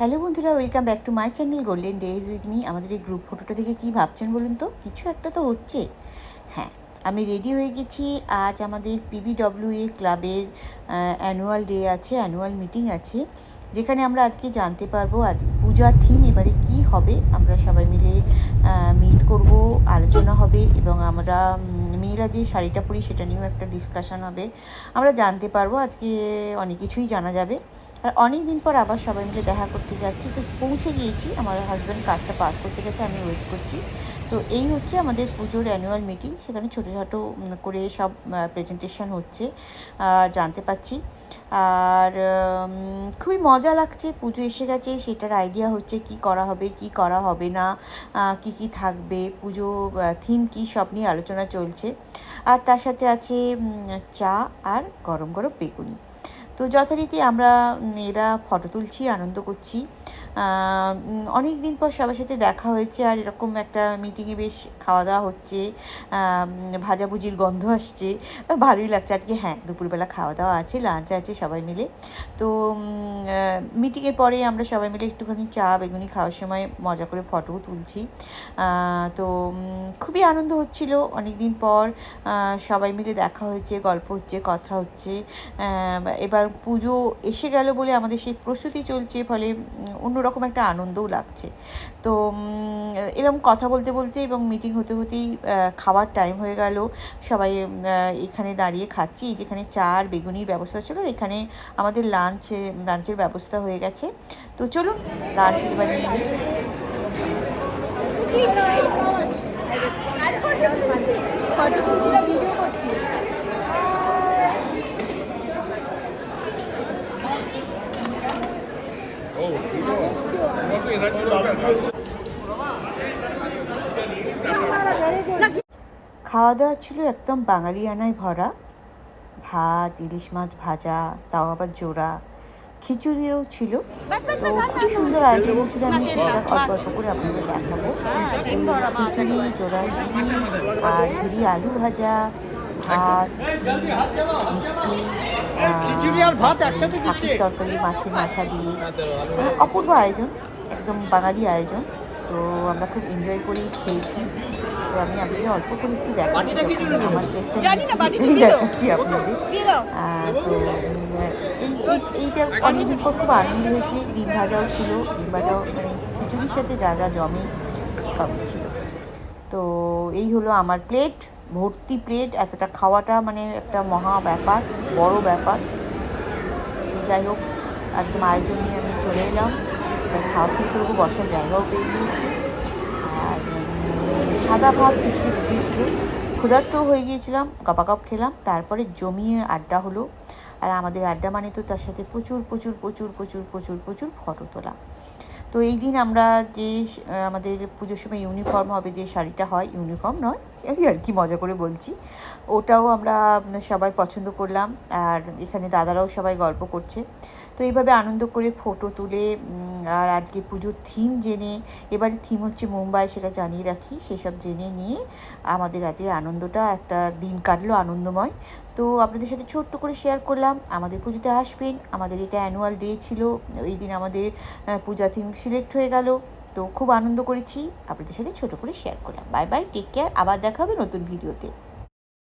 Hello বন্ধুরা, welcome back to my channel golden days with me. আমাদের এই group ফটোটা দেখে কী ভাবছেন বলুন তো? কিছু একটা তো হচ্ছে। হ্যাঁ, আমি রেডি হয়ে গেছি। আজ আমাদের পিবিডব্লিউএ ক্লাবের অ্যানুয়াল ডে আছে, অ্যানুয়াল মিটিং আছে, যেখানে আমরা আজকে জানতে পারবো আজ পূজার থিম এবারে কী হবে। আমরা সবাই মিলে মিট করব, আলোচনা হবে এবং আমরা মেয়েরা যে শাড়িটা পরি সেটা নিয়েও একটা ডিসকাশন হবে। আমরা জানতে পারবো, আজকে অনেক কিছুই জানা যাবে। আর অনেক দিন পর আবার সবাই মিলে দেখা করতে যাচ্ছি। তো পৌঁছে গিয়েছি, আমার হাজব্যান্ড কার্ডটা পাস করতে গেছে, আমি ওয়েট করছি। তো এই হচ্ছে আমাদের পুজোর অ্যানুয়াল মিটিং। সেখানে ছোটো ছোটো করে সব প্রেজেন্টেশন হচ্ছে, জানতে পাচ্ছি। আর খুবই মজা লাগছে, পুজো এসে গেছে, সেটার আইডিয়া হচ্ছে কি করা হবে কি করা হবে না, কি কি থাকবে, পুজো থিম কী, সব নিয়ে আলোচনা চলছে। আর তার সাথে আছে চা আর গরম গরম বেগুনি। তো যথারীতি আমরা মেয়েরা ফটো তুলছি, আনন্দ করছি। অনেক দিন পর সবার সাথে দেখা হয়েছে, আর এরকম একটা মিটিংয়ে বেশ খাওয়া দাওয়া হচ্ছে, ভাজাভুজির গন্ধ আসছে, ভালোই লাগছে আজকে। হ্যাঁ, দুপুরবেলা খাওয়া দাওয়া আছে, লাঞ্চ আছে সবাই মিলে। তো মিটিংয়ের পরে আমরা সবাই মিলে একটুখানি চা বেগুনি খাওয়ার সময় মজা করে ফটোও তুলছি। তো খুবই আনন্দ হচ্ছিল, অনেক দিন পর সবাই মিলে দেখা হয়েছে, গল্প হচ্ছে, কথা হচ্ছে। এবার পুজো এসে গেল বলে আমাদের সেই প্রস্তুতি চলছে, ফলে অন্যরকম একটা আনন্দও লাগছে। তো এরকম কথা বলতে বলতে এবং মিটিং হতে হতেই খাওয়ার টাইম হয়ে গেল। এখানে দাঁড়িয়ে খাচ্ছি, যেখানে চা আর বেগুনির ব্যবস্থা ছিল, এখানে আমাদের লাঞ্চের ব্যবস্থা হয়ে গেছে। তো চলুন লাঞ্চ এবার নিয়ে নিই। খাওয়া দাওয়া ছিল একদম বাঙালিয়ানায় ভরা। ভাত, ইলিশ মাছ ভাজা, তাও আবার জোড়া, খিচুড়িও ছিল। তো খুবই সুন্দর আয়োজন ছিল। আমি অল্প অল্প করে আপনাদের দেখাবো। এই খিচুড়ি, জোড়া ইলিশ আর ঝুরি আলু ভাজা, ভাত, মিষ্টি, শাকের তরকারি মাছের মাথা দিয়ে, অপূর্ব আয়োজন, একদম বাঙালি আয়োজন। তো আমরা খুব এনজয় করেই খেয়েছি। তো আমি আপনাদের অল্প করে একটু দেখাচ্ছি, যখন আমার প্লেটটা দেখাচ্ছি আপনাদের। তো এইটা অনেকদিন পর খুব আনন্দ হয়েছে। ডিম ভাজাও ছিল, ডিম ভাজাও মানে খিচুড়ির সাথে যা যা জমে সবই ছিল। তো এই হলো আমার প্লেট, ভর্তি প্লেট। এতটা খাওয়াটা মানে একটা মহা ব্যাপার, বড় ব্যাপার। যাই হোক, একদম আয়োজন নিয়ে আমি চলে এলাম। এবার খাওয়া শুরু করবো, বসার জায়গাও পেয়ে গিয়েছি। আর সাদা ভাত খিচুড়ি দিয়েছিল, ক্ষুধার্তও হয়ে গিয়েছিলাম, কাপ খেলাম। তারপরে জমিয়ে আড্ডা হলো। আর আমাদের আড্ডা মানে তো তার সাথে প্রচুর প্রচুর প্রচুর প্রচুর প্রচুর প্রচুর ফটো তোলা। তো এই দিন আমরা যে আমাদের পুজোর সময় ইউনিফর্ম হবে, যে শাড়িটা হয়, ইউনিফর্ম নয় আমি আর কি মজা করে বলছি, ওটাও আমরা সবাই পছন্দ করলাম। আর এখানে দাদারাও সবাই গল্প করছে। তো এইভাবে আনন্দ করে ফটো তুলে আর আজকে পুজোর থিম জেনে, এবারে থিম হচ্ছে মুম্বাই, সেটা জানিয়ে রাখি, সেসব জেনে নিয়ে আমাদের আজকে আনন্দটা একটা দিন কাটলো আনন্দময়। তো আপনাদের সাথে ছোট্ট করে শেয়ার করলাম। আমাদের পুজোতে আসবেন, আমাদের এটা অ্যানুয়াল ডে ছিল, এই দিন আমাদের পূজা থিম সিলেক্ট হয়ে গেল। তো খুব আনন্দ করেছি, আপনাদের সাথে ছোট করে শেয়ার করলাম। বাই বাই, টেক কেয়ার, আবার দেখা হবে নতুন ভিডিওতে।